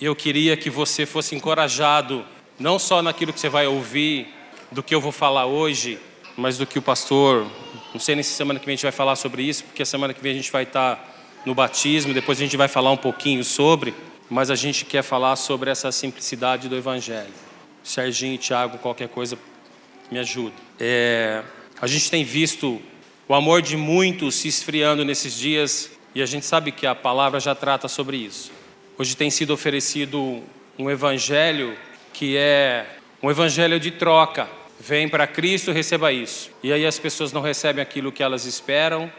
E eu queria que você fosse encorajado, não só naquilo que você vai ouvir, do que eu vou falar hoje, mas do que o pastor, não sei nem se semana que vem a gente vai falar sobre isso, porque a semana que vem a gente vai estar no batismo, depois a gente vai falar um pouquinho sobre, mas a gente quer falar sobre essa simplicidade do Evangelho. Serginho e Thiago, qualquer coisa, me ajuda. A gente tem visto o amor de muitos se esfriando nesses dias, e a gente sabe que a palavra já trata sobre isso. Hoje tem sido oferecido um evangelho que é um evangelho de troca. Vem para Cristo, receba isso. E aí as pessoas não recebem aquilo que elas esperam,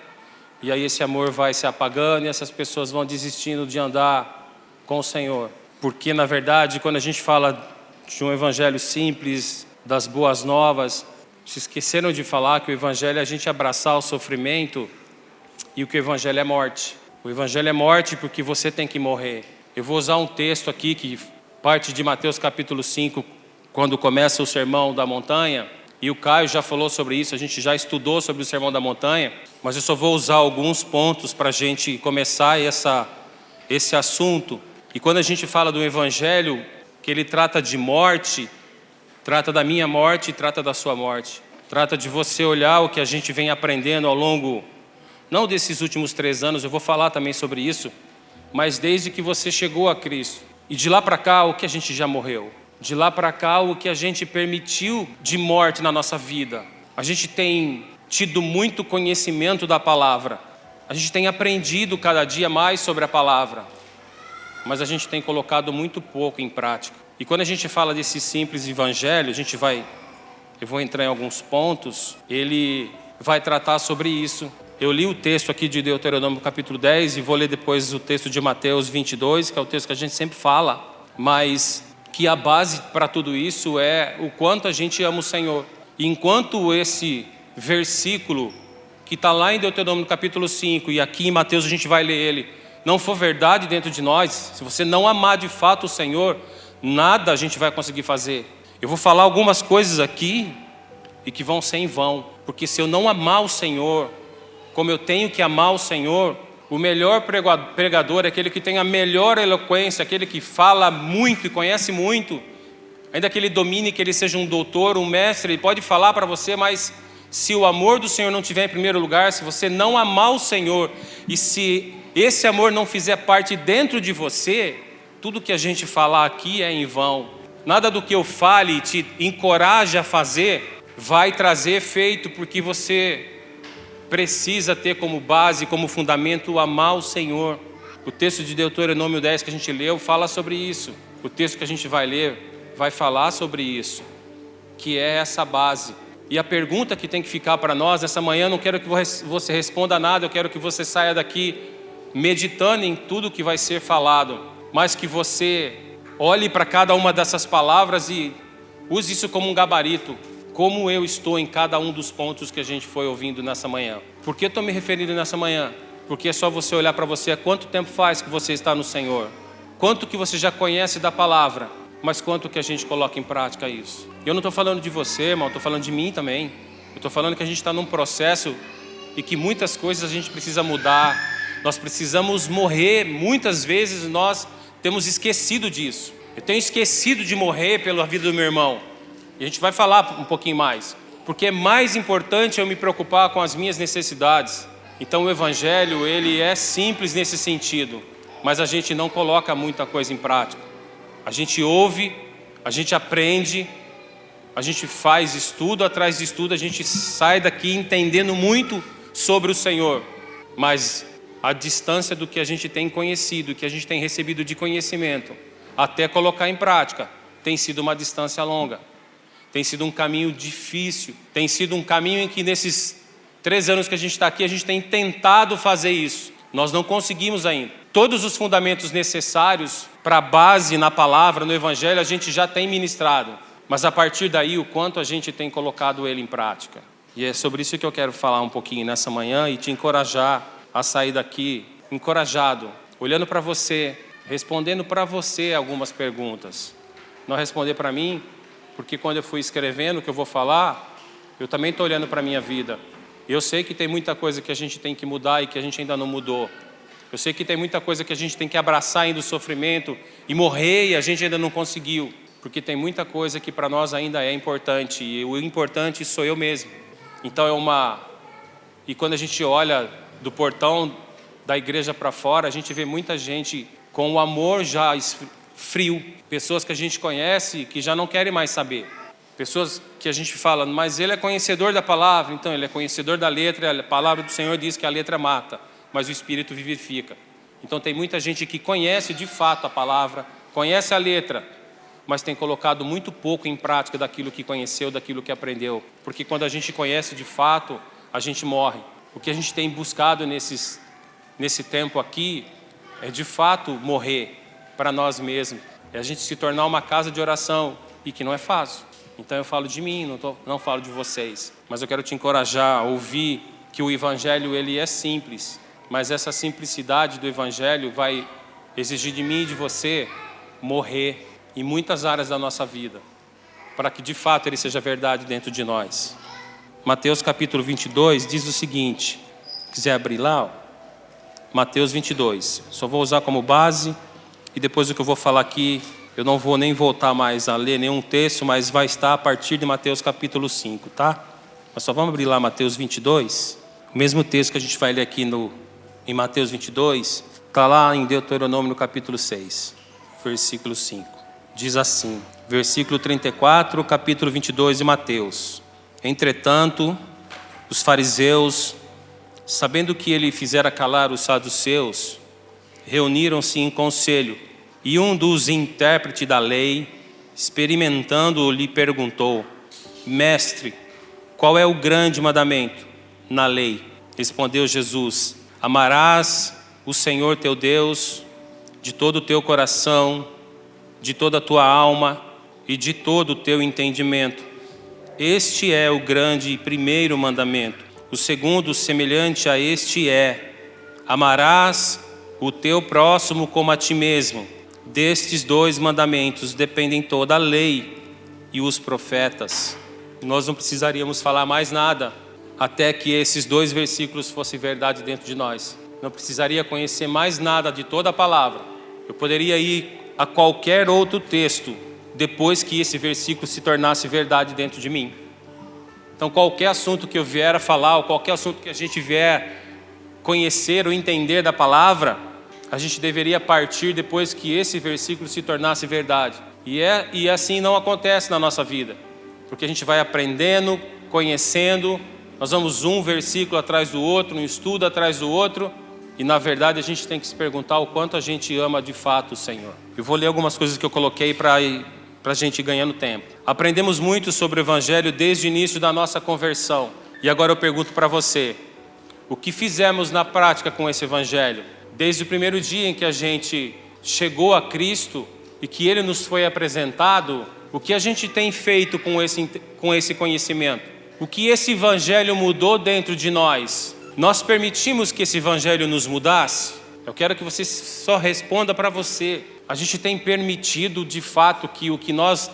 e aí esse amor vai se apagando, e essas pessoas vão desistindo de andar com o Senhor. Porque, na verdade, quando a gente fala de um evangelho simples, das boas novas, se esqueceram de falar que o evangelho é a gente abraçar o sofrimento, e o que o evangelho é morte. O evangelho é morte porque você tem que morrer. Eu vou usar um texto aqui que parte de Mateus capítulo 5, quando começa o Sermão da Montanha, e o Caio já falou sobre isso, a gente já estudou sobre o Sermão da Montanha, mas eu só vou usar alguns pontos para a gente começar esse assunto. E quando a gente fala do evangelho, que ele trata de morte, trata da minha morte e trata da sua morte. Trata de você olhar o que a gente vem aprendendo ao longo, não desses últimos 3 anos, eu vou falar também sobre isso, mas desde que você chegou a Cristo. E de lá para cá, o que a gente já morreu. De lá para cá, o que a gente permitiu de morte na nossa vida. A gente tem tido muito conhecimento da palavra. A gente tem aprendido cada dia mais sobre a palavra. Mas a gente tem colocado muito pouco em prática. E quando a gente fala desse simples evangelho, eu vou entrar em alguns pontos, ele vai tratar sobre isso. Eu li o texto aqui de Deuteronômio capítulo 10 e vou ler depois o texto de Mateus 22, que é o texto que a gente sempre fala, mas que a base para tudo isso é o quanto a gente ama o Senhor. E enquanto esse versículo, que está lá em Deuteronômio capítulo 5, e aqui em Mateus a gente vai ler ele, não for verdade dentro de nós, se você não amar de fato o Senhor, nada a gente vai conseguir fazer. Eu vou falar algumas coisas aqui e que vão ser em vão, porque se eu não amar o Senhor, como eu tenho que amar o Senhor, o melhor pregador é aquele que tem a melhor eloquência, aquele que fala muito e conhece muito, ainda que ele domine, que ele seja um doutor, um mestre, ele pode falar para você, mas se o amor do Senhor não estiver em primeiro lugar, se você não amar o Senhor, e se esse amor não fizer parte dentro de você, tudo que a gente falar aqui é em vão. Nada do que eu fale te encoraja a fazer vai trazer efeito, porque você precisa ter como base, como fundamento, amar o Senhor. O texto de Deuteronômio 10 que a gente leu fala sobre isso. O texto que a gente vai ler vai falar sobre isso, que é essa base. E a pergunta que tem que ficar para nós essa manhã, não quero que você responda nada, eu quero que você saia daqui meditando em tudo que vai ser falado, mas que você olhe para cada uma dessas palavras e use isso como um gabarito. Como eu estou em cada um dos pontos que a gente foi ouvindo nessa manhã. Por que eu estou me referindo nessa manhã? Porque é só você olhar para você, há quanto tempo faz que você está no Senhor? Quanto que você já conhece da palavra, mas quanto que a gente coloca em prática isso? Eu não estou falando de você, irmão, estou falando de mim também. Eu estou falando que a gente está num processo e que muitas coisas a gente precisa mudar. Nós precisamos morrer, muitas vezes nós temos esquecido disso. Eu tenho esquecido de morrer pela vida do meu irmão. E a gente vai falar um pouquinho mais, porque é mais importante eu me preocupar com as minhas necessidades. Então o evangelho, ele é simples nesse sentido, mas a gente não coloca muita coisa em prática. A gente ouve, a gente aprende, a gente faz estudo atrás de estudo, a gente sai daqui entendendo muito sobre o Senhor, mas a distância do que a gente tem conhecido, que a gente tem recebido de conhecimento, até colocar em prática, tem sido uma distância longa. Tem sido um caminho difícil, tem sido um caminho em que nesses 3 anos que a gente está aqui, a gente tem tentado fazer isso. Nós não conseguimos ainda. Todos os fundamentos necessários para a base na palavra, no evangelho, a gente já tem ministrado. Mas a partir daí, o quanto a gente tem colocado ele em prática. E é sobre isso que eu quero falar um pouquinho nessa manhã e te encorajar a sair daqui encorajado, olhando para você, respondendo para você algumas perguntas. Não responder para mim, porque quando eu fui escrevendo o que eu vou falar, eu também estou olhando para a minha vida. Eu sei que tem muita coisa que a gente tem que mudar e que a gente ainda não mudou. Eu sei que tem muita coisa que a gente tem que abraçar ainda o sofrimento e morrer e a gente ainda não conseguiu. Porque tem muita coisa que para nós ainda é importante e o importante sou eu mesmo. Então E quando a gente olha do portão da igreja para fora, a gente vê muita gente com o amor já frio. Pessoas que a gente conhece que já não querem mais saber. Pessoas que a gente fala, mas ele é conhecedor da palavra, então ele é conhecedor da letra, a palavra do Senhor diz que a letra mata, mas o Espírito vivifica. Então tem muita gente que conhece de fato a palavra, conhece a letra, mas tem colocado muito pouco em prática daquilo que conheceu, daquilo que aprendeu. Porque quando a gente conhece de fato, a gente morre. O que a gente tem buscado nesse tempo aqui é de fato morrer para nós mesmos. É a gente se tornar uma casa de oração, e que não é fácil. Então eu falo de mim, não falo de vocês. Mas eu quero te encorajar a ouvir que o Evangelho ele é simples. Mas essa simplicidade do Evangelho vai exigir de mim e de você morrer em muitas áreas da nossa vida, para que de fato ele seja verdade dentro de nós. Mateus capítulo 22 diz o seguinte, quiser abrir lá, ó. Mateus 22, só vou usar como base, e depois do que eu vou falar aqui, eu não vou nem voltar mais a ler nenhum texto, mas vai estar a partir de Mateus capítulo 5, tá? Mas só vamos abrir lá Mateus 22, o mesmo texto que a gente vai ler aqui em Mateus 22, está lá em Deuteronômio no capítulo 6, versículo 5. Diz assim, versículo 34, capítulo 22 de Mateus. Entretanto, os fariseus, sabendo que ele fizera calar os saduceus, reuniram-se em conselho, e um dos intérpretes da lei, experimentando-o, lhe perguntou, Mestre, qual é o grande mandamento na lei? Respondeu Jesus, amarás o Senhor teu Deus de todo o teu coração, de toda a tua alma e de todo o teu entendimento. Este é o grande e primeiro mandamento. O segundo, semelhante a este é, amarás o teu próximo como a ti mesmo. Destes dois mandamentos dependem toda a lei e os profetas. Nós não precisaríamos falar mais nada até que esses dois versículos fossem verdade dentro de nós. Não precisaria conhecer mais nada de toda a palavra. Eu poderia ir a qualquer outro texto depois que esse versículo se tornasse verdade dentro de mim. Então qualquer assunto que eu vier a falar, ou qualquer assunto que a gente vier conhecer ou entender da palavra, a gente deveria partir depois que esse versículo se tornasse verdade. E assim não acontece na nossa vida, porque a gente vai aprendendo, conhecendo, nós vamos um versículo atrás do outro, um estudo atrás do outro, e na verdade a gente tem que se perguntar o quanto a gente ama de fato o Senhor. Eu vou ler algumas coisas que eu coloquei para a gente ir ganhando tempo. Aprendemos muito sobre o Evangelho desde o início da nossa conversão. E agora eu pergunto para você, o que fizemos na prática com esse Evangelho? Desde o primeiro dia em que a gente chegou a Cristo e que Ele nos foi apresentado, o que a gente tem feito com esse conhecimento? O que esse Evangelho mudou dentro de nós? Nós permitimos que esse Evangelho nos mudasse? Eu quero que você só responda para você. A gente tem permitido de fato que o que nós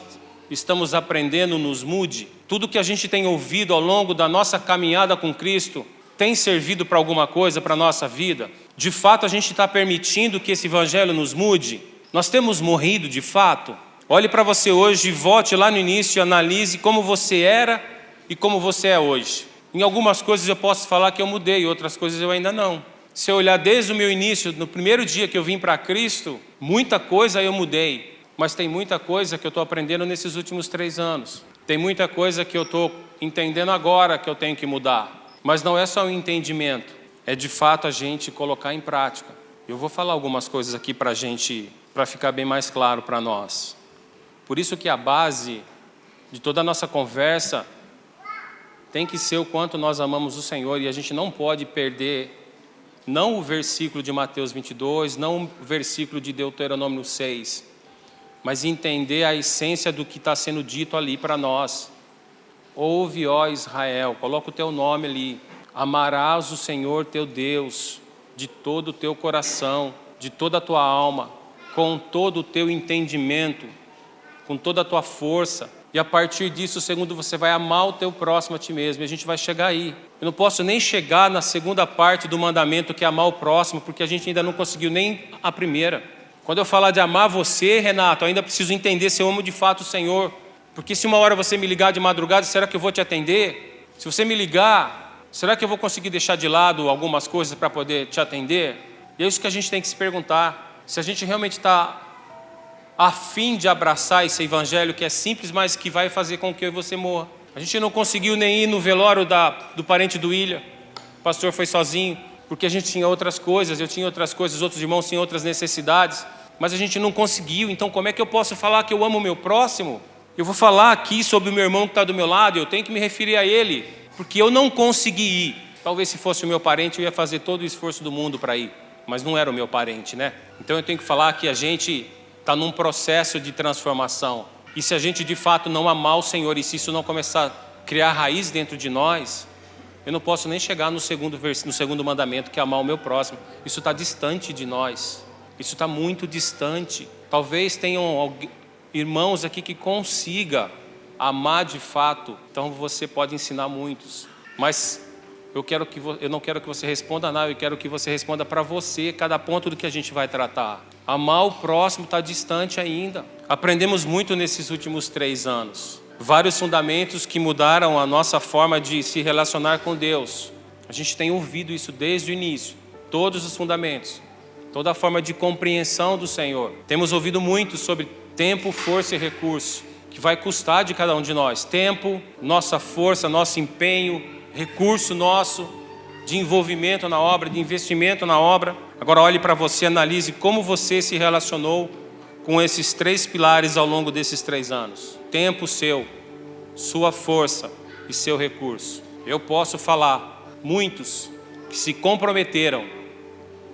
estamos aprendendo nos mude? Tudo que a gente tem ouvido ao longo da nossa caminhada com Cristo tem servido para alguma coisa para a nossa vida? De fato a gente está permitindo que esse Evangelho nos mude? Nós temos morrido de fato? Olhe para você hoje e volte lá no início e analise como você era e como você é hoje. Em algumas coisas eu posso falar que eu mudei, outras coisas eu ainda não. Se eu olhar desde o meu início, no primeiro dia que eu vim para Cristo, muita coisa eu mudei, mas tem muita coisa que eu estou aprendendo nesses últimos 3 anos. Tem muita coisa que eu estou entendendo agora que eu tenho que mudar. Mas não é só o entendimento, é de fato a gente colocar em prática. Eu vou falar algumas coisas aqui para ficar bem mais claro para nós. Por isso que a base de toda a nossa conversa tem que ser o quanto nós amamos o Senhor, e a gente não pode perder não o versículo de Mateus 22, não o versículo de Deuteronômio 6, mas entender a essência do que está sendo dito ali para nós. Ouve, ó Israel, coloca o teu nome ali, amarás o Senhor teu Deus de todo o teu coração, de toda a tua alma, com todo o teu entendimento, com toda a tua força. E a partir disso, segundo, você vai amar o teu próximo a ti mesmo. E a gente vai chegar aí. Eu não posso nem chegar na segunda parte do mandamento, que é amar o próximo, porque a gente ainda não conseguiu nem a primeira. Quando eu falar de amar você, Renato, eu ainda preciso entender se eu amo de fato o Senhor. Porque se uma hora você me ligar de madrugada, será que eu vou te atender? Se você me ligar, será que eu vou conseguir deixar de lado algumas coisas para poder te atender? E é isso que a gente tem que se perguntar. Se a gente realmente está a fim de abraçar esse evangelho que é simples, mas que vai fazer com que eu e você morra. A gente não conseguiu nem ir no velório do parente do William. O pastor foi sozinho, porque a gente tinha outras coisas, eu tinha outras coisas, outros irmãos tinham outras necessidades, mas a gente não conseguiu. Então como é que eu posso falar que eu amo o meu próximo? Eu vou falar aqui sobre o meu irmão que está do meu lado, eu tenho que me referir a ele, porque eu não consegui ir. Talvez se fosse o meu parente eu ia fazer todo o esforço do mundo para ir, mas não era o meu parente, né? Então eu tenho que falar que a gente está num processo de transformação. E se a gente de fato não amar o Senhor, e se isso não começar a criar raiz dentro de nós, eu não posso nem chegar no segundo mandamento, que é amar o meu próximo. Isso está distante de nós. Isso está muito distante. Talvez tenham irmãos aqui que consiga amar de fato. Então você pode ensinar muitos. Mas eu não quero que você responda nada, eu quero que você responda para você cada ponto do que a gente vai tratar. Amar o próximo está distante ainda. Aprendemos muito nesses últimos 3 anos. Vários fundamentos que mudaram a nossa forma de se relacionar com Deus. A gente tem ouvido isso desde o início. Todos os fundamentos. Toda a forma de compreensão do Senhor. Temos ouvido muito sobre tempo, força e recurso, que vai custar de cada um de nós. Tempo, nossa força, nosso empenho, recurso nosso, de envolvimento na obra, de investimento na obra. Agora olhe para você, analise como você se relacionou com esses 3 pilares ao longo desses 3 anos. Tempo seu, sua força e seu recurso. Eu posso falar, muitos que se comprometeram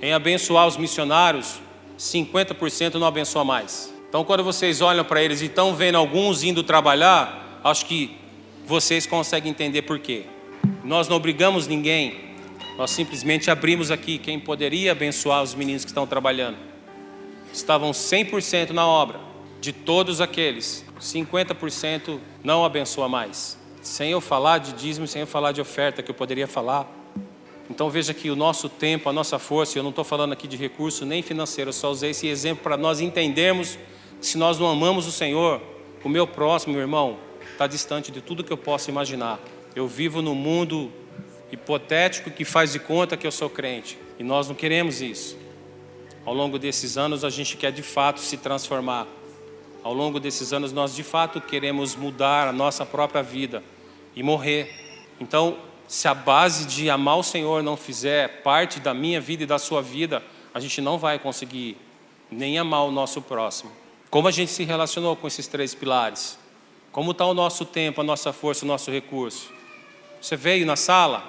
em abençoar os missionários, 50% não abençoa mais. Então quando vocês olham para eles e estão vendo alguns indo trabalhar, acho que vocês conseguem entender por quê. Nós não obrigamos ninguém, nós simplesmente abrimos aqui quem poderia abençoar os meninos que estão trabalhando. Estavam 100% na obra. De todos aqueles, 50% não abençoa mais. Sem eu falar de dízimo, sem eu falar de oferta que eu poderia falar. Então veja que o nosso tempo, a nossa força, eu não estou falando aqui de recurso nem financeiro, eu só usei esse exemplo para nós entendermos que se nós não amamos o Senhor, o meu próximo, meu irmão, está distante de tudo que eu posso imaginar. Eu vivo num mundo hipotético que faz de conta que eu sou crente. E nós não queremos isso. Ao longo desses anos a gente quer de fato se transformar. Ao longo desses anos nós de fato queremos mudar a nossa própria vida e morrer. Então, se a base de amar o Senhor não fizer parte da minha vida e da sua vida, a gente não vai conseguir nem amar o nosso próximo. Como a gente se relacionou com esses 3 pilares? Como está o nosso tempo, a nossa força, o nosso recurso? Você veio na sala?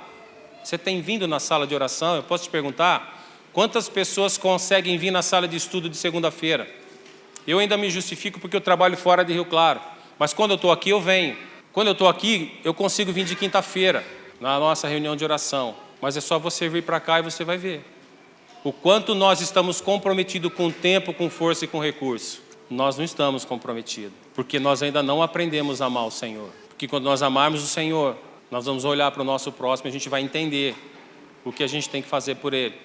Você tem vindo na sala de oração? Eu posso te perguntar? Quantas pessoas conseguem vir na sala de estudo de segunda-feira? Eu ainda me justifico porque eu trabalho fora de Rio Claro. Mas quando eu estou aqui, eu venho. Quando eu estou aqui, eu consigo vir de quinta-feira, na nossa reunião de oração. Mas é só você vir para cá e você vai ver. O quanto nós estamos comprometidos com tempo, com força e com recurso. Nós não estamos comprometidos. Porque nós ainda não aprendemos a amar o Senhor. Porque quando nós amarmos o Senhor, nós vamos olhar para o nosso próximo e a gente vai entender o que a gente tem que fazer por ele.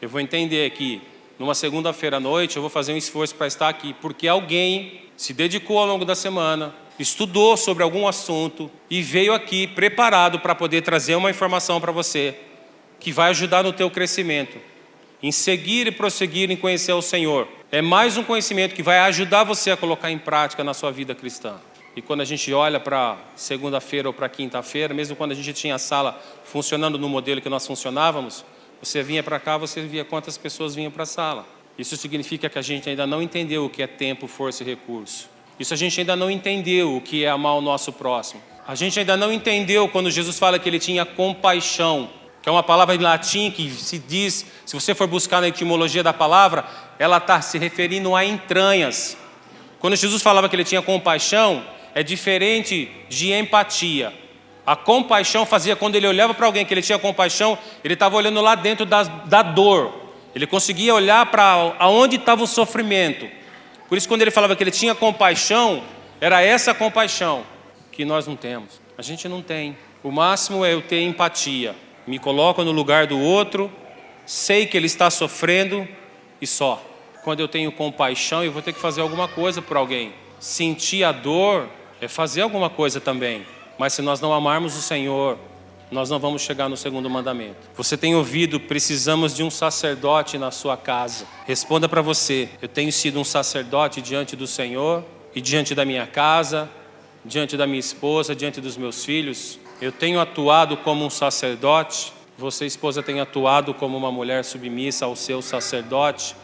Eu vou entender que numa segunda-feira à noite eu vou fazer um esforço para estar aqui, porque alguém se dedicou ao longo da semana, estudou sobre algum assunto e veio aqui preparado para poder trazer uma informação para você que vai ajudar no teu crescimento, em seguir e prosseguir em conhecer o Senhor. É mais um conhecimento que vai ajudar você a colocar em prática na sua vida cristã. E quando a gente olha para segunda-feira ou para quinta-feira, mesmo quando a gente tinha a sala funcionando no modelo que nós funcionávamos, você vinha para cá, você via quantas pessoas vinham para a sala. Isso significa que a gente ainda não entendeu o que é tempo, força e recurso. Isso a gente ainda não entendeu o que é amar o nosso próximo. A gente ainda não entendeu quando Jesus fala que ele tinha compaixão, que é uma palavra em latim que se diz, se você for buscar na etimologia da palavra, ela está se referindo a entranhas. Quando Jesus falava que ele tinha compaixão, é diferente de empatia. A compaixão fazia, quando ele olhava para alguém que ele tinha compaixão, ele estava olhando lá dentro da dor. Ele conseguia olhar para onde estava o sofrimento. Por isso, quando ele falava que ele tinha compaixão, Era essa compaixão que nós não temos. A gente não tem. O máximo é eu ter empatia. Me coloco no lugar do outro, sei que ele está sofrendo e só. Quando eu tenho compaixão, eu vou ter que fazer alguma coisa por alguém. Sentir a dor é fazer alguma coisa também. Mas se nós não amarmos o Senhor, nós não vamos chegar no segundo mandamento. Você tem ouvido, precisamos de um sacerdote na sua casa. Responda para você, eu tenho sido um sacerdote diante do Senhor e diante da minha casa, diante da minha esposa, diante dos meus filhos. Eu tenho atuado como um sacerdote. Você, esposa, tem atuado como uma mulher submissa ao seu sacerdote.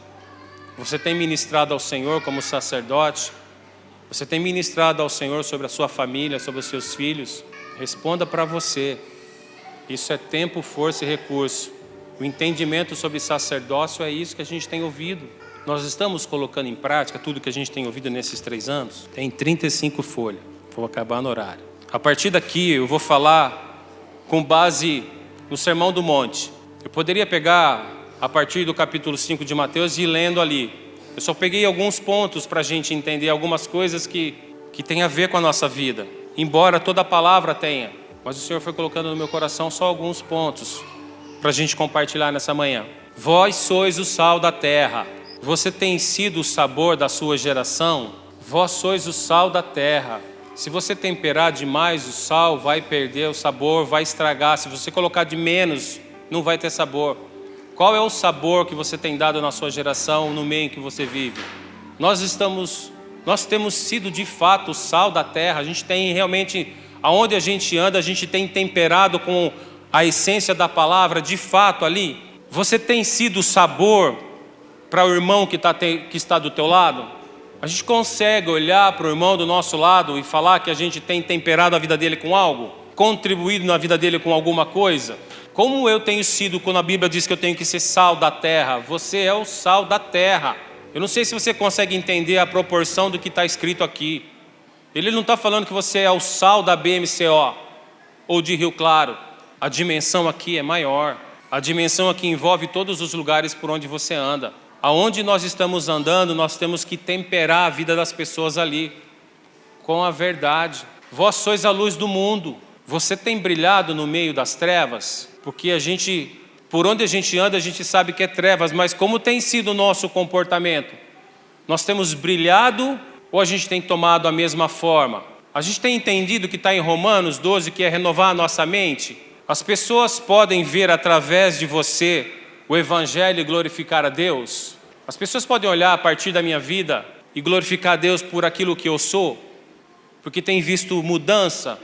Você tem ministrado ao Senhor como sacerdote. Você tem ministrado ao Senhor sobre a sua família, sobre os seus filhos. Responda para você. Isso é tempo, força e recurso. O entendimento sobre sacerdócio é isso que a gente tem ouvido. Nós estamos colocando em prática tudo que a gente tem ouvido nesses 3 anos. Tem 35 folhas. Vou acabar no horário. A partir daqui eu vou falar com base no Sermão do Monte. Eu poderia pegar a partir do capítulo 5 de Mateus e ir lendo ali. Eu só peguei alguns pontos para a gente entender algumas coisas que têm a ver com a nossa vida. Embora toda a palavra tenha. Mas o Senhor foi colocando no meu coração só alguns pontos para a gente compartilhar nessa manhã. Vós sois o sal da terra. Você tem sido o sabor da sua geração? Vós sois o sal da terra. Se você temperar demais o sal, vai perder o sabor, vai estragar. Se você colocar de menos, não vai ter sabor. Qual é o sabor que você tem dado na sua geração, no meio em que você vive? Nós temos sido de fato o sal da terra. A gente tem realmente, aonde a gente anda, a gente tem temperado com a essência da palavra, de fato ali. Você tem sido o sabor para o irmão que está do teu lado? A gente consegue olhar para o irmão do nosso lado e falar que a gente tem temperado a vida dele com algo? Contribuído na vida dele com alguma coisa? Como eu tenho sido quando a Bíblia diz que eu tenho que ser sal da terra? Você é o sal da terra. Eu não sei se você consegue entender a proporção do que está escrito aqui. Ele não está falando que você é o sal da BMCO ou de Rio Claro. A dimensão aqui é maior. A dimensão aqui envolve todos os lugares por onde você anda. Aonde nós estamos andando, nós temos que temperar a vida das pessoas ali com a verdade. Vós sois a luz do mundo. Você tem brilhado no meio das trevas? Porque por onde a gente anda, a gente sabe que é trevas, mas como tem sido o nosso comportamento? Nós temos brilhado ou a gente tem tomado a mesma forma? A gente tem entendido que está em Romanos 12, que é renovar a nossa mente? As pessoas podem ver através de você o Evangelho e glorificar a Deus? As pessoas podem olhar a partir da minha vida e glorificar a Deus por aquilo que eu sou? Porque tem visto mudança?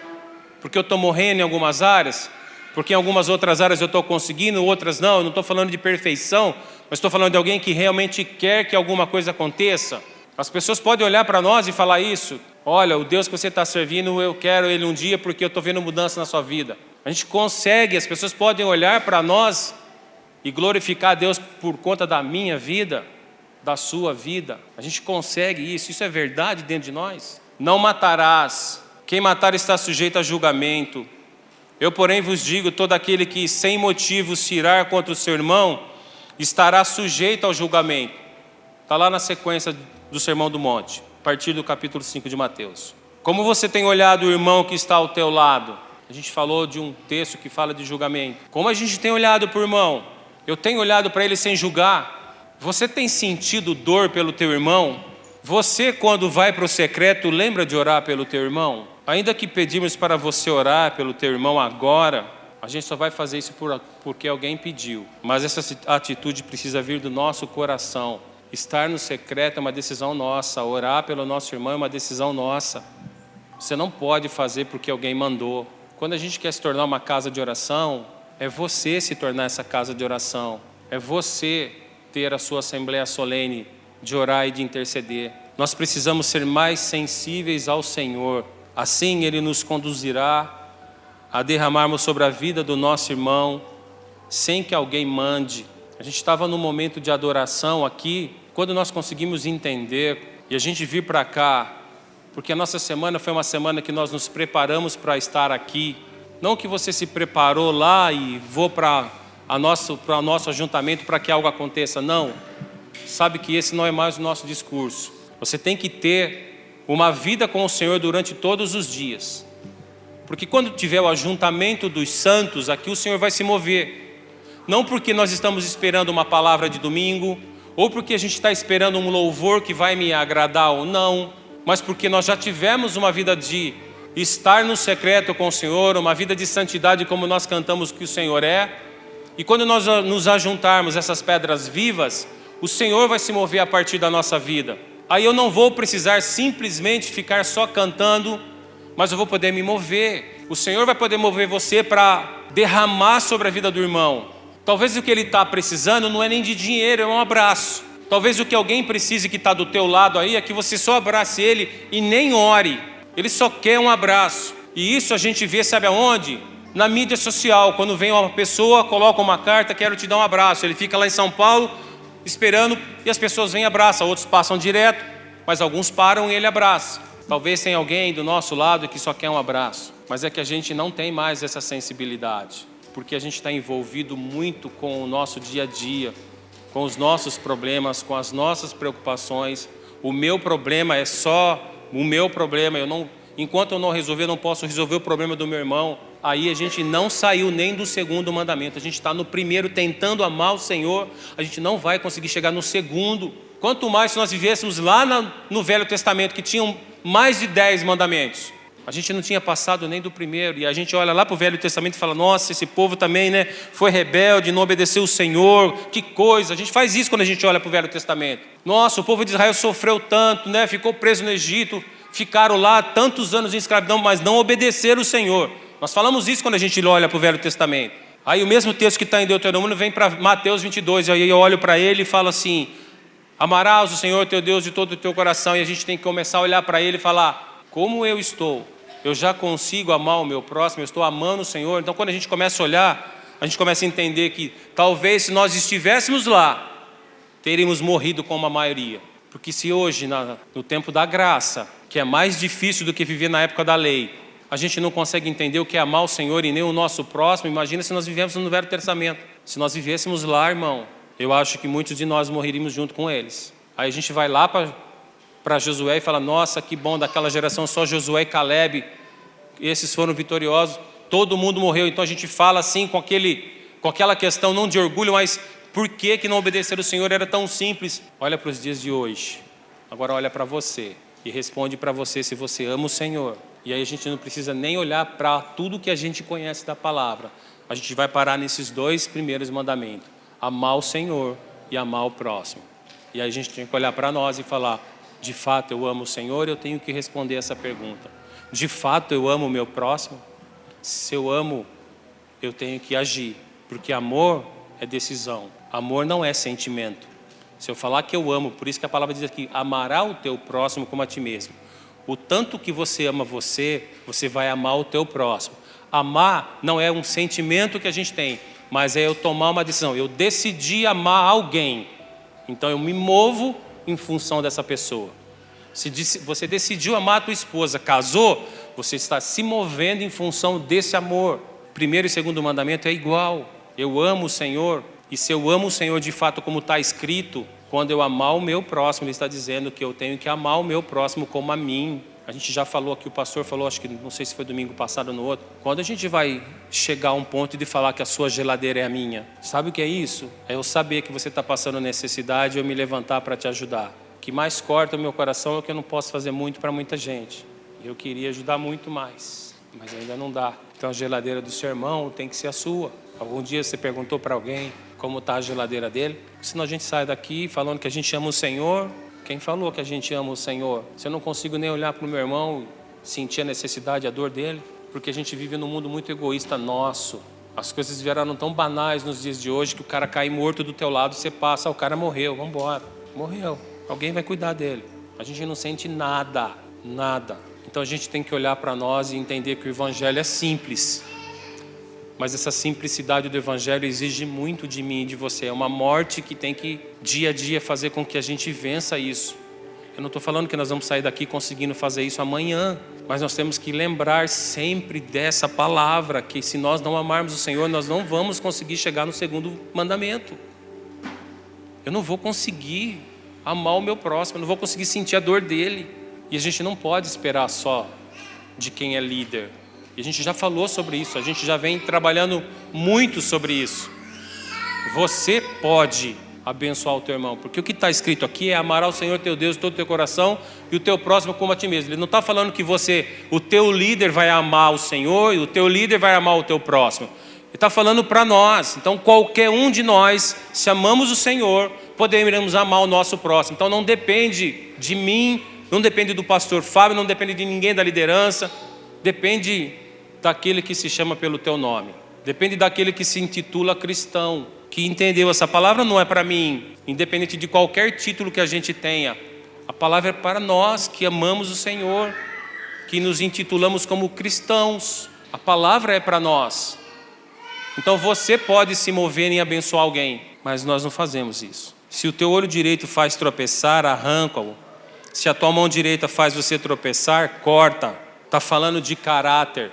Porque eu estou morrendo em algumas áreas? Porque em algumas outras áreas eu estou conseguindo, outras não? Eu não estou falando de perfeição, mas estou falando de alguém que realmente quer que alguma coisa aconteça. As pessoas podem olhar para nós e falar isso. Olha, o Deus que você está servindo, eu quero Ele um dia porque eu estou vendo mudança na sua vida. A gente consegue, as pessoas podem olhar para nós e glorificar a Deus por conta da minha vida, da sua vida. A gente consegue isso é verdade dentro de nós. Não matarás, quem matar está sujeito a julgamento. Eu, porém, vos digo, todo aquele que sem motivo se irar contra o seu irmão, estará sujeito ao julgamento. Está lá na sequência do Sermão do Monte, a partir do capítulo 5 de Mateus. Como você tem olhado o irmão que está ao teu lado? A gente falou de um texto que fala de julgamento. Como a gente tem olhado para o irmão? Eu tenho olhado para ele sem julgar. Você tem sentido dor pelo teu irmão? Você, quando vai para o secreto, lembra de orar pelo teu irmão? Ainda que pedimos para você orar pelo teu irmão agora, a gente só vai fazer isso porque alguém pediu. Mas essa atitude precisa vir do nosso coração. Estar no secreto é uma decisão nossa. Orar pelo nosso irmão é uma decisão nossa. Você não pode fazer porque alguém mandou. Quando a gente quer se tornar uma casa de oração, é você se tornar essa casa de oração. É você ter a sua assembleia solene de orar e de interceder. Nós precisamos ser mais sensíveis ao Senhor. Assim Ele nos conduzirá a derramarmos sobre a vida do nosso irmão, sem que alguém mande. A gente estava num momento de adoração aqui, quando nós conseguimos entender, e a gente vir para cá, porque a nossa semana foi uma semana que nós nos preparamos para estar aqui. Não que você se preparou lá e vou para o nosso ajuntamento para que algo aconteça, não. Sabe que esse não é mais o nosso discurso. Você tem que ter uma vida com o Senhor durante todos os dias. Porque quando tiver o ajuntamento dos santos, aqui o Senhor vai se mover. Não porque nós estamos esperando uma palavra de domingo, ou porque a gente está esperando um louvor que vai me agradar ou não, mas porque nós já tivemos uma vida de estar no secreto com o Senhor, uma vida de santidade como nós cantamos que o Senhor é. E quando nós nos ajuntarmos essas pedras vivas, o Senhor vai se mover a partir da nossa vida. Aí eu não vou precisar simplesmente ficar só cantando, mas eu vou poder me mover. O Senhor vai poder mover você para derramar sobre a vida do irmão. Talvez o que ele está precisando não é nem de dinheiro, é um abraço. Talvez o que alguém precise que está do teu lado aí é que você só abrace ele e nem ore. Ele só quer um abraço. E isso a gente vê, sabe aonde? Na mídia social. Quando vem uma pessoa, coloca uma carta, quero te dar um abraço. Ele fica lá em São Paulo esperando e as pessoas vêm e abraçam. Outros passam direto, mas alguns param e ele abraça. Talvez tenha alguém do nosso lado que só quer um abraço. Mas é que a gente não tem mais essa sensibilidade. Porque a gente está envolvido muito com o nosso dia a dia, com os nossos problemas, com as nossas preocupações. O meu problema é só o meu problema. Enquanto eu não resolver, eu não posso resolver o problema do meu irmão. Aí a gente não saiu nem do segundo mandamento. A gente está no primeiro tentando amar o Senhor. A gente não vai conseguir chegar no segundo. Quanto mais se nós vivêssemos lá no Velho Testamento, que tinham mais de 10 mandamentos. A gente não tinha passado nem do primeiro. E a gente olha lá para o Velho Testamento e fala, nossa, esse povo também, né, foi rebelde, não obedeceu o Senhor, que coisa. A gente faz isso quando a gente olha para o Velho Testamento. Nossa, o povo de Israel sofreu tanto, né, ficou preso no Egito, ficaram lá tantos anos em escravidão, mas não obedeceram o Senhor. Nós falamos isso quando a gente olha para o Velho Testamento. Aí o mesmo texto que está em Deuteronômio vem para Mateus 22, e aí eu olho para ele e falo assim, amarás o Senhor teu Deus de todo o teu coração, e a gente tem que começar a olhar para ele e falar, como eu estou? Eu já consigo amar o meu próximo, eu estou amando o Senhor. Então quando a gente começa a olhar, a gente começa a entender que talvez se nós estivéssemos lá, teríamos morrido como a maioria. Porque se hoje, no tempo da graça, que é mais difícil do que viver na época da lei, a gente não consegue entender o que é amar o Senhor e nem o nosso próximo, imagina se nós vivêssemos no Velho Testamento. Se nós vivêssemos lá, irmão, eu acho que muitos de nós morreríamos junto com eles. Aí a gente vai lá para Josué e fala, nossa, que bom, daquela geração só Josué e Calebe, esses foram vitoriosos, todo mundo morreu. Então a gente fala assim com aquela questão não de orgulho, mas por que não obedecer o Senhor era tão simples? Olha para os dias de hoje, agora olha para você e responde para você se você ama o Senhor. E aí a gente não precisa nem olhar para tudo que a gente conhece da palavra, a gente vai parar nesses 2 primeiros mandamentos, amar o Senhor e amar o próximo. E aí a gente tem que olhar para nós e falar, de fato eu amo o Senhor, eu tenho que responder essa pergunta. De fato eu amo o meu próximo? Se eu amo, eu tenho que agir, porque amor é decisão, amor não é sentimento. Se eu falar que eu amo, por isso que a palavra diz aqui, amará o teu próximo como a ti mesmo. O tanto que você ama você vai amar o teu próximo. Amar não é um sentimento que a gente tem, mas é eu tomar uma decisão, eu decidi amar alguém, então eu me movo em função dessa pessoa. Se você decidiu amar a tua esposa, casou, você está se movendo em função desse amor. Primeiro e segundo mandamento é igual. Eu amo o Senhor, e se eu amo o Senhor de fato como está escrito, quando eu amar o meu próximo, ele está dizendo que eu tenho que amar o meu próximo como a mim. A gente já falou aqui, o pastor falou, acho que não sei se foi domingo passado ou no outro. Quando a gente vai chegar a um ponto de falar que a sua geladeira é a minha, sabe o que é isso? É eu saber que você está passando necessidade e eu me levantar para te ajudar. O que mais corta o meu coração é que eu não posso fazer muito para muita gente. Eu queria ajudar muito mais, mas ainda não dá. Então a geladeira do seu irmão tem que ser a sua. Algum dia você perguntou para alguém como está a geladeira dele? Senão a gente sai daqui falando que a gente ama o Senhor. Quem falou que a gente ama o Senhor? Se eu não consigo nem olhar para o meu irmão, sentir a necessidade, a dor dele, porque a gente vive num mundo muito egoísta nosso. As coisas vieram tão banais nos dias de hoje que o cara cai morto do teu lado, você passa, o cara morreu, vamos embora. Morreu. Alguém vai cuidar dele. A gente não sente nada, nada. Então a gente tem que olhar para nós e entender que o Evangelho é simples. Mas essa simplicidade do Evangelho exige muito de mim e de você. É uma morte que tem que, dia a dia, fazer com que a gente vença isso. Eu não estou falando que nós vamos sair daqui conseguindo fazer isso amanhã. Mas nós temos que lembrar sempre dessa palavra, que se nós não amarmos o Senhor, nós não vamos conseguir chegar no segundo mandamento. Eu não vou conseguir amar o meu próximo, eu não vou conseguir sentir a dor dele. E a gente não pode esperar só de quem é líder. E a gente já falou sobre isso, a gente já vem trabalhando muito sobre isso. Você pode abençoar o teu irmão, porque o que está escrito aqui é amar ao Senhor teu Deus de todo o teu coração e o teu próximo como a ti mesmo. Ele não está falando que o teu líder vai amar o Senhor e o teu líder vai amar o teu próximo. Ele está falando para nós. Então qualquer um de nós, se amamos o Senhor, poderemos amar o nosso próximo. Então não depende de mim, não depende do pastor Fábio, não depende de ninguém da liderança, depende daquele que se chama pelo teu nome, depende daquele que se intitula cristão, que entendeu, essa palavra não é para mim, independente de qualquer título que a gente tenha, a palavra é para nós que amamos o Senhor, que nos intitulamos como cristãos, a palavra é para nós. Então você pode se mover em abençoar alguém, mas nós não fazemos isso. Se o teu olho direito faz tropeçar, arranca-o. Se a tua mão direita faz você tropeçar, corta. Está falando de caráter.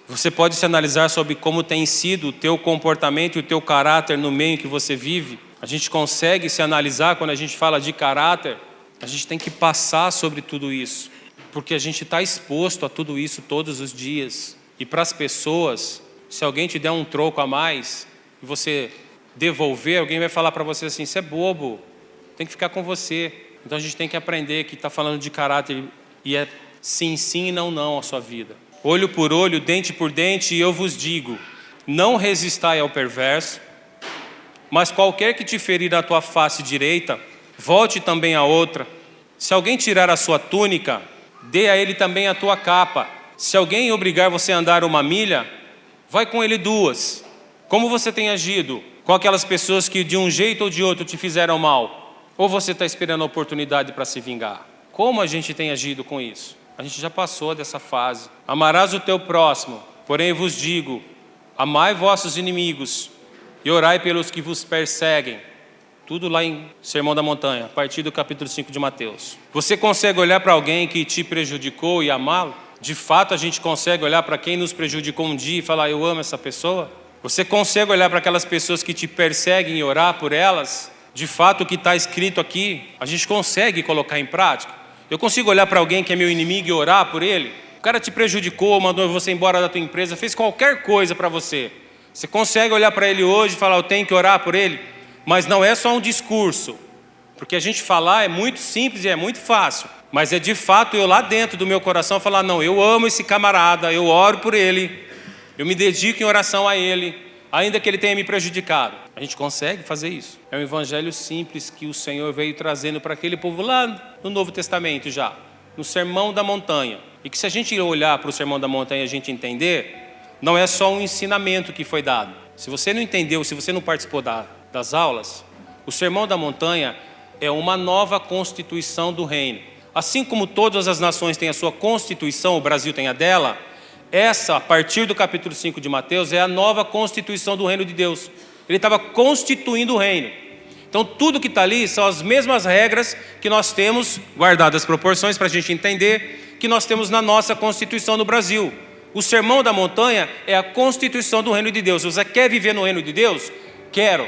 Você pode se analisar sobre como tem sido o teu comportamento e o teu caráter no meio em que você vive. A gente consegue se analisar quando a gente fala de caráter. A gente tem que passar sobre tudo isso, porque a gente está exposto a tudo isso todos os dias. E para as pessoas, se alguém te der um troco a mais e você devolver, alguém vai falar para você assim, você é bobo, tem que ficar com você. Então a gente tem que aprender que está falando de caráter e é sim, sim e não, não a sua vida. Olho por olho, dente por dente, e eu vos digo, não resistai ao perverso, mas qualquer que te ferir na tua face direita, volte também a outra. Se alguém tirar a sua túnica, dê a ele também a tua capa. Se alguém obrigar você a andar 1 milha, vai com ele 2. Como você tem agido com aquelas pessoas que de um jeito ou de outro te fizeram mal? Ou você está esperando a oportunidade para se vingar? Como a gente tem agido com isso? A gente já passou dessa fase. Amarás o teu próximo, porém vos digo, amai vossos inimigos e orai pelos que vos perseguem. Tudo lá em Sermão da Montanha, a partir do capítulo 5 de Mateus. Você consegue olhar para alguém que te prejudicou e amá-lo? De fato a gente consegue olhar para quem nos prejudicou um dia e falar, eu amo essa pessoa? Você consegue olhar para aquelas pessoas que te perseguem e orar por elas? De fato o que está escrito aqui, a gente consegue colocar em prática? Eu consigo olhar para alguém que é meu inimigo e orar por ele? O cara te prejudicou, mandou você embora da tua empresa, fez qualquer coisa para você. Você consegue olhar para ele hoje e falar, eu tenho que orar por ele? Mas não é só um discurso. Porque a gente falar é muito simples e é muito fácil. Mas é de fato eu lá dentro do meu coração falar, não, eu amo esse camarada, eu oro por ele, eu me dedico em oração a ele, ainda que ele tenha me prejudicado. A gente consegue fazer isso. É um evangelho simples que o Senhor veio trazendo para aquele povo lá no Novo Testamento já, no Sermão da Montanha. E que se a gente olhar para o Sermão da Montanha e a gente entender, não é só um ensinamento que foi dado. Se você não entendeu, se você não participou das aulas, o Sermão da Montanha é uma nova constituição do reino. Assim como todas as nações têm a sua constituição, o Brasil tem a dela, essa, a partir do capítulo 5 de Mateus, é a nova constituição do reino de Deus. Ele estava constituindo o reino. Então tudo que está ali são as mesmas regras que nós temos, guardadas as proporções para a gente entender, que nós temos na nossa Constituição no Brasil. O Sermão da Montanha é a constituição do reino de Deus. Se você quer viver no reino de Deus, quero.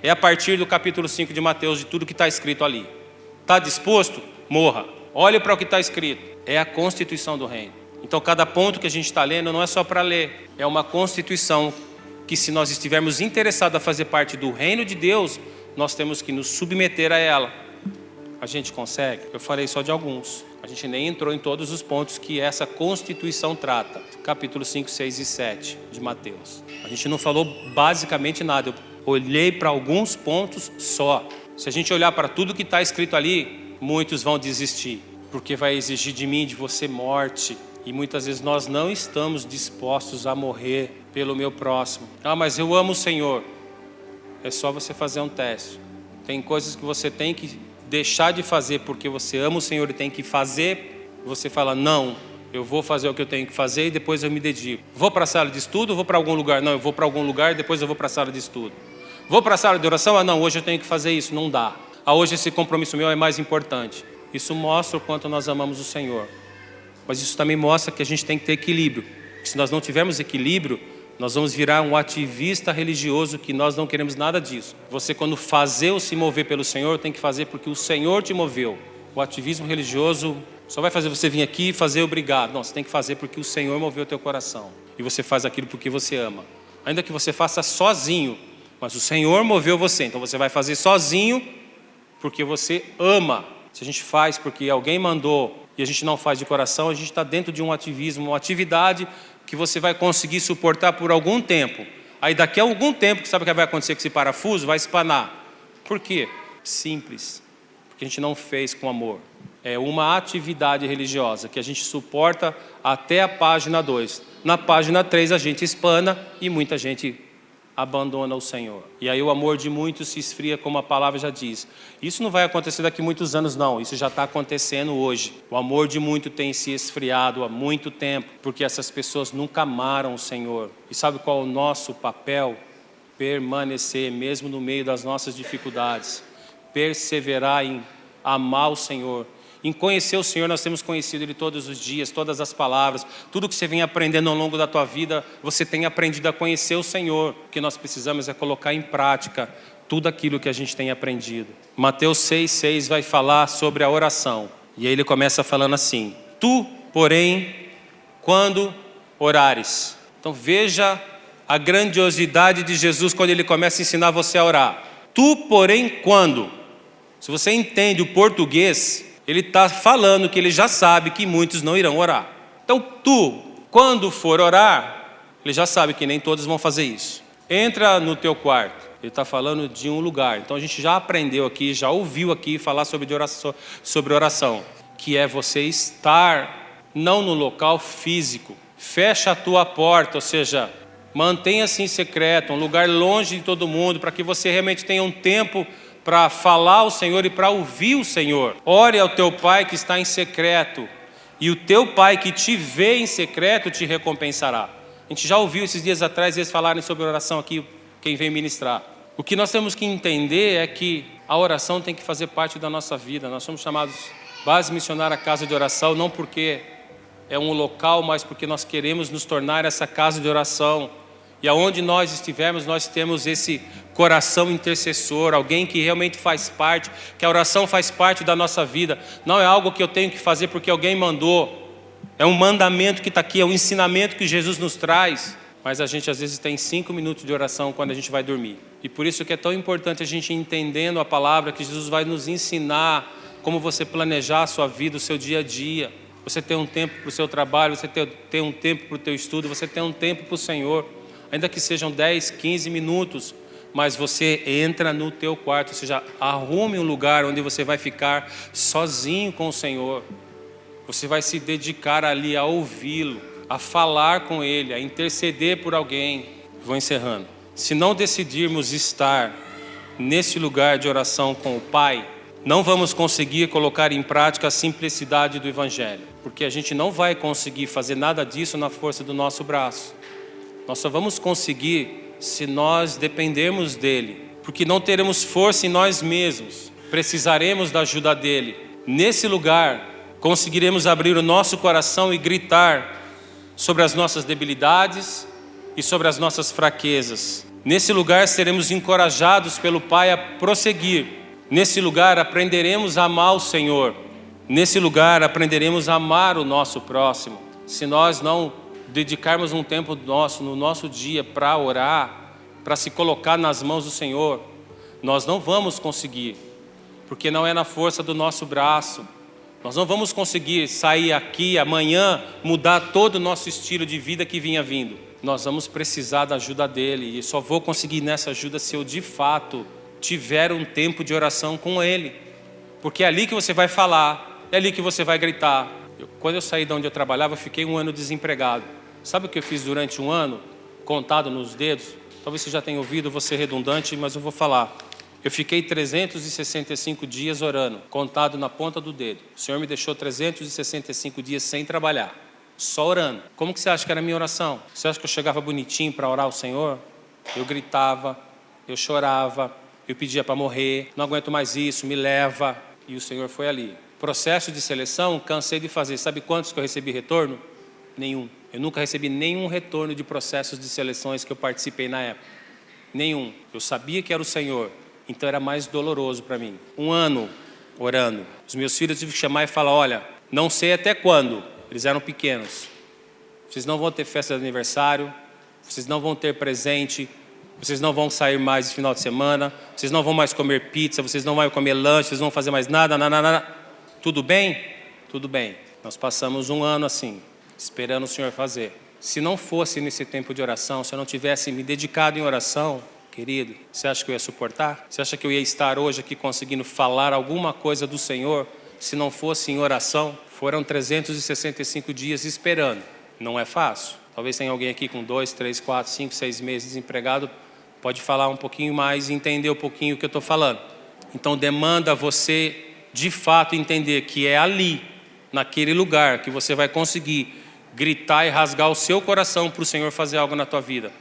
É a partir do capítulo 5 de Mateus, de tudo que está escrito ali. Está disposto? Morra. Olhe para o que está escrito. É a constituição do reino. Então cada ponto que a gente está lendo não é só para ler. É uma constituição que se nós estivermos interessados a fazer parte do reino de Deus, nós temos que nos submeter a ela. A gente consegue? Eu falei só de alguns. A gente nem entrou em todos os pontos que essa Constituição trata. Capítulo 5, 6 e 7 de Mateus. A gente não falou basicamente nada. Eu olhei para alguns pontos só. Se a gente olhar para tudo que está escrito ali, muitos vão desistir. Porque vai exigir de mim, de você, morte. E muitas vezes nós não estamos dispostos a morrer pelo meu próximo. Ah, mas eu amo o Senhor. É só você fazer um teste. Tem coisas que você tem que deixar de fazer porque você ama o Senhor e tem que fazer. Você fala, não, eu vou fazer o que eu tenho que fazer e depois eu me dedico. Vou para a sala de estudo ou vou para algum lugar? Não, eu vou para algum lugar e depois eu vou para a sala de estudo. Vou para a sala de oração? Ah, não, hoje eu tenho que fazer isso. Não dá. Ah, hoje esse compromisso meu é mais importante. Isso mostra o quanto nós amamos o Senhor. Mas isso também mostra que a gente tem que ter equilíbrio. Se nós não tivermos equilíbrio, nós vamos virar um ativista religioso, que nós não queremos nada disso. Você, quando fazer ou se mover pelo Senhor, tem que fazer porque o Senhor te moveu. O ativismo religioso Só vai fazer você vir aqui e fazer obrigado. Não, você tem que fazer porque o Senhor moveu o teu coração. E você faz aquilo porque você ama. Ainda que você faça sozinho, mas o Senhor moveu você. Então você vai fazer sozinho porque você ama. Se a gente faz porque alguém mandou e a gente não faz de coração, a gente está dentro de um ativismo, uma atividade que você vai conseguir suportar por algum tempo. Aí daqui a algum tempo, sabe o que vai acontecer com esse parafuso? Vai espanar. Por quê? Simples. Porque a gente não fez com amor. É uma atividade religiosa que a gente suporta até a página 2. Na página 3 a gente espana e muita gente abandona o Senhor. E aí o amor de muitos se esfria, como a palavra já diz. Isso não vai acontecer daqui a muitos anos, não. Isso já está acontecendo hoje. O amor de muito tem se esfriado há muito tempo, porque essas pessoas nunca amaram o Senhor. E sabe qual é o nosso papel? Permanecer, mesmo no meio das nossas dificuldades. Perseverar em amar o Senhor. Em conhecer o Senhor, nós temos conhecido Ele todos os dias, todas as palavras, tudo que você vem aprendendo ao longo da tua vida, você tem aprendido a conhecer o Senhor. O que nós precisamos é colocar em prática tudo aquilo que a gente tem aprendido. Mateus 6,6 vai falar sobre a oração. E aí ele começa falando assim: tu, porém, quando orares. Então veja a grandiosidade de Jesus quando Ele começa a ensinar você a orar. Tu, porém, quando? Se você entende o português, Ele está falando que Ele já sabe que muitos não irão orar. Então tu, quando for orar, Ele já sabe que nem todos vão fazer isso. Entra no teu quarto. Ele está falando de um lugar. Então a gente já aprendeu aqui, já ouviu aqui falar sobre oração, que é você estar não no local físico. Fecha a tua porta, ou seja, mantenha-se em secreto, um lugar longe de todo mundo, para que você realmente tenha um tempo para falar ao Senhor e para ouvir o Senhor. Ore ao teu Pai que está em secreto, e o teu Pai que te vê em secreto te recompensará. A gente já ouviu esses dias atrás eles falarem sobre oração aqui, quem vem ministrar. O que nós temos que entender é que a oração tem que fazer parte da nossa vida. Nós somos chamados base missionária casa de oração, não porque é um local, mas porque nós queremos nos tornar essa casa de oração. E aonde nós estivermos, nós temos esse coração intercessor, alguém que realmente faz parte, que a oração faz parte da nossa vida. Não é algo que eu tenho que fazer porque alguém mandou. É um mandamento que está aqui, é um ensinamento que Jesus nos traz. Mas a gente às vezes tem 5 minutos de oração quando a gente vai dormir. E por isso que é tão importante a gente entendendo a palavra, que Jesus vai nos ensinar como você planejar a sua vida, o seu dia a dia. Você tem um tempo para o seu trabalho, você tem um tempo para o teu estudo, você tem um tempo para o Senhor. Ainda que sejam 10, 15 minutos, mas você entra no teu quarto, ou seja, arrume um lugar onde você vai ficar sozinho com o Senhor. Você vai se dedicar ali a ouvi-lo, a falar com Ele, a interceder por alguém. Vou encerrando. Se não decidirmos estar nesse lugar de oração com o Pai, não vamos conseguir colocar em prática a simplicidade do Evangelho, porque a gente não vai conseguir fazer nada disso na força do nosso braço. Nós só vamos conseguir se nós dependermos dEle, porque não teremos força em nós mesmos, precisaremos da ajuda dEle. Nesse lugar, conseguiremos abrir o nosso coração e gritar sobre as nossas debilidades e sobre as nossas fraquezas. Nesse lugar, seremos encorajados pelo Pai a prosseguir. Nesse lugar aprenderemos a amar o Senhor. Nesse lugar aprenderemos a amar o nosso próximo. Se nós não dedicarmos um tempo nosso, no nosso dia, para orar, para se colocar nas mãos do Senhor, nós não vamos conseguir, porque não é na força do nosso braço. Nós não vamos conseguir sair aqui amanhã, mudar todo o nosso estilo de vida que vinha vindo. Nós vamos precisar da ajuda dEle, e só vou conseguir nessa ajuda se eu de fato tiver um tempo de oração com Ele, porque é ali que você vai falar, é ali que você vai gritar. Quando eu saí de onde eu trabalhava, eu fiquei 1 ano desempregado. Sabe o que eu fiz durante 1 ano? Contado nos dedos. Talvez você já tenha ouvido, vou ser redundante, mas eu vou falar. Eu fiquei 365 dias orando, contado na ponta do dedo. O Senhor me deixou 365 dias sem trabalhar, só orando. Como que você acha que era a minha oração? Você acha que eu chegava bonitinho para orar ao Senhor? Eu gritava, eu chorava, eu pedia para morrer, não aguento mais isso, me leva. E o Senhor foi ali. Processo de seleção, cansei de fazer. Sabe quantos que eu recebi retorno? Nenhum. Eu nunca recebi nenhum retorno de processos de seleções que eu participei na época. Nenhum. Eu sabia que era o Senhor, então era mais doloroso para mim. 1 ano orando. Os meus filhos tive que chamar e falar: olha, Não sei até quando. Eles eram pequenos. Vocês não vão ter festa de aniversário, vocês não vão ter presente, vocês não vão sair mais no final de semana, vocês não vão mais comer pizza, vocês não vão comer lanche, vocês não vão fazer mais nada, nada. Tudo bem? Tudo bem. Nós passamos um ano assim, esperando o Senhor fazer. Se não fosse nesse tempo de oração, se eu não tivesse me dedicado em oração, querido, você acha que eu ia suportar? Você acha que eu ia estar hoje aqui conseguindo falar alguma coisa do Senhor se não fosse em oração? Foram 365 dias esperando. Não é fácil. Talvez tenha alguém aqui com 2, 3, 4, 5, 6 meses desempregado, pode falar um pouquinho mais e entender um pouquinho o que eu estou falando. Então demanda você, de fato, entender que é ali, naquele lugar, que você vai conseguir gritar e rasgar o seu coração para o Senhor fazer algo na tua vida.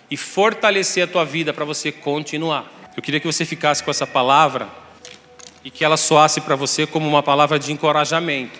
E fortalecer a tua vida para você continuar. Eu queria que você ficasse com essa palavra e que ela soasse para você como uma palavra de encorajamento.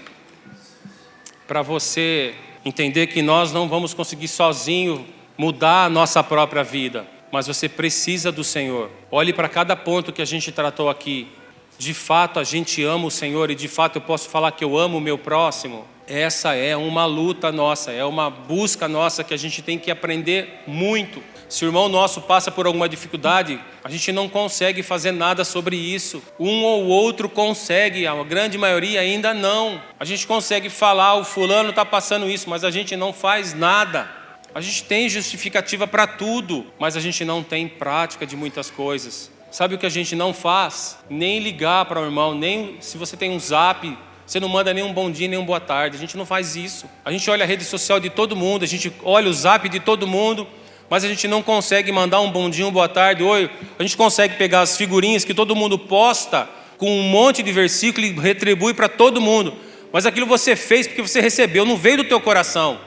Para você entender que nós não vamos conseguir sozinho mudar a nossa própria vida, mas você precisa do Senhor. Olhe para cada ponto que a gente tratou aqui. De fato a gente ama o Senhor e de fato eu posso falar que eu amo o meu próximo. Essa é uma luta nossa, é uma busca nossa que a gente tem que aprender muito. Se o irmão nosso passa por alguma dificuldade, a gente não consegue fazer nada sobre isso. Um ou outro consegue, a grande maioria ainda não. A gente consegue falar, o fulano está passando isso, mas a gente não faz nada. A gente tem justificativa para tudo, mas a gente não tem prática de muitas coisas. Sabe o que a gente não faz? Nem ligar para o irmão, nem se você tem um zap, você não manda nem um bom dia, nem um boa tarde. A gente não faz isso. A gente olha a rede social de todo mundo, a gente olha o zap de todo mundo, mas a gente não consegue mandar um bom dia, um boa tarde, oi. A gente consegue pegar as figurinhas que todo mundo posta com um monte de versículo e retribui para todo mundo. Mas aquilo você fez porque você recebeu, não veio do teu coração.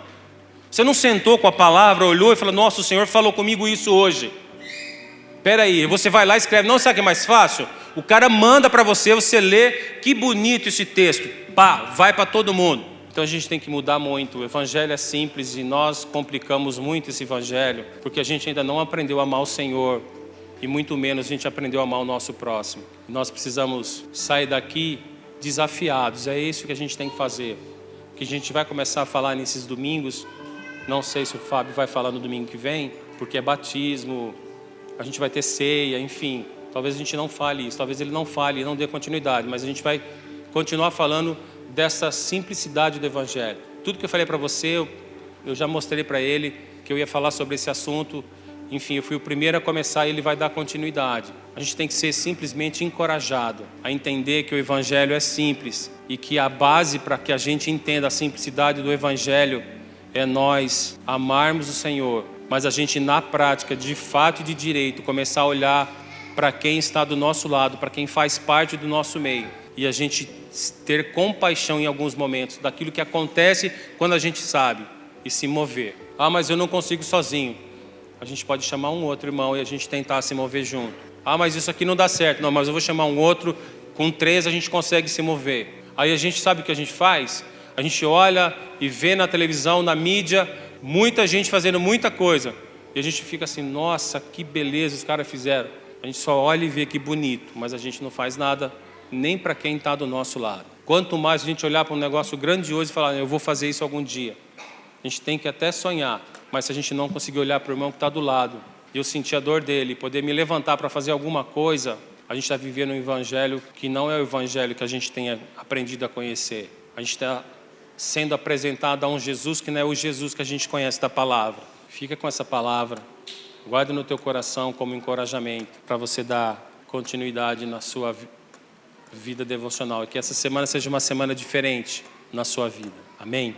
Você não sentou com a palavra, olhou e falou, nossa, o Senhor falou comigo isso hoje. Espera aí, você vai lá e escreve, não, sabe o que é mais fácil? O cara manda para você, você lê, que bonito esse texto, pá, vai para todo mundo. Então a gente tem que mudar muito. O evangelho é simples e nós complicamos muito esse evangelho, porque a gente ainda não aprendeu a amar o Senhor e muito menos a gente aprendeu a amar o nosso próximo. Nós precisamos sair daqui desafiados, é isso que a gente tem que fazer. Que a gente vai começar a falar nesses domingos, não sei se o Fábio vai falar no domingo que vem, porque é batismo, a gente vai ter ceia, enfim. Talvez a gente não fale isso, talvez ele não fale e não dê continuidade, mas a gente vai continuar falando dessa simplicidade do evangelho. Tudo que eu falei para você, eu já mostrei para ele que eu ia falar sobre esse assunto. Enfim, eu fui o primeiro a começar e ele vai dar continuidade. A gente tem que ser simplesmente encorajado a entender que o evangelho é simples e que a base para que a gente entenda a simplicidade do evangelho é nós amarmos o Senhor, mas a gente na prática, de fato e de direito, começar a olhar para quem está do nosso lado, para quem faz parte do nosso meio, e a gente ter compaixão em alguns momentos daquilo que acontece quando a gente sabe e se mover. Ah, mas eu não consigo sozinho. A gente pode chamar um outro irmão e a gente tentar se mover junto. Ah, mas isso aqui não dá certo. Não, mas eu vou chamar um outro, com 3 a gente consegue se mover. Aí a gente sabe o que a gente faz? A gente olha e vê na televisão, na mídia, muita gente fazendo muita coisa. E a gente fica assim, nossa, que beleza os caras fizeram. A gente só olha e vê que bonito, mas a gente não faz nada nem para quem está do nosso lado. Quanto mais a gente olhar para um negócio grandioso e falar, eu vou fazer isso algum dia. A gente tem que até sonhar, mas se a gente não conseguir olhar para o irmão que está do lado, e eu sentir a dor dele, poder me levantar para fazer alguma coisa, a gente está vivendo um evangelho que não é o evangelho que a gente tenha aprendido a conhecer. A gente está sendo apresentado a um Jesus que não é o Jesus que a gente conhece da palavra. Fica com essa palavra, guarda no teu coração como encorajamento para você dar continuidade na sua vida devocional e que essa semana seja uma semana diferente na sua vida. Amém?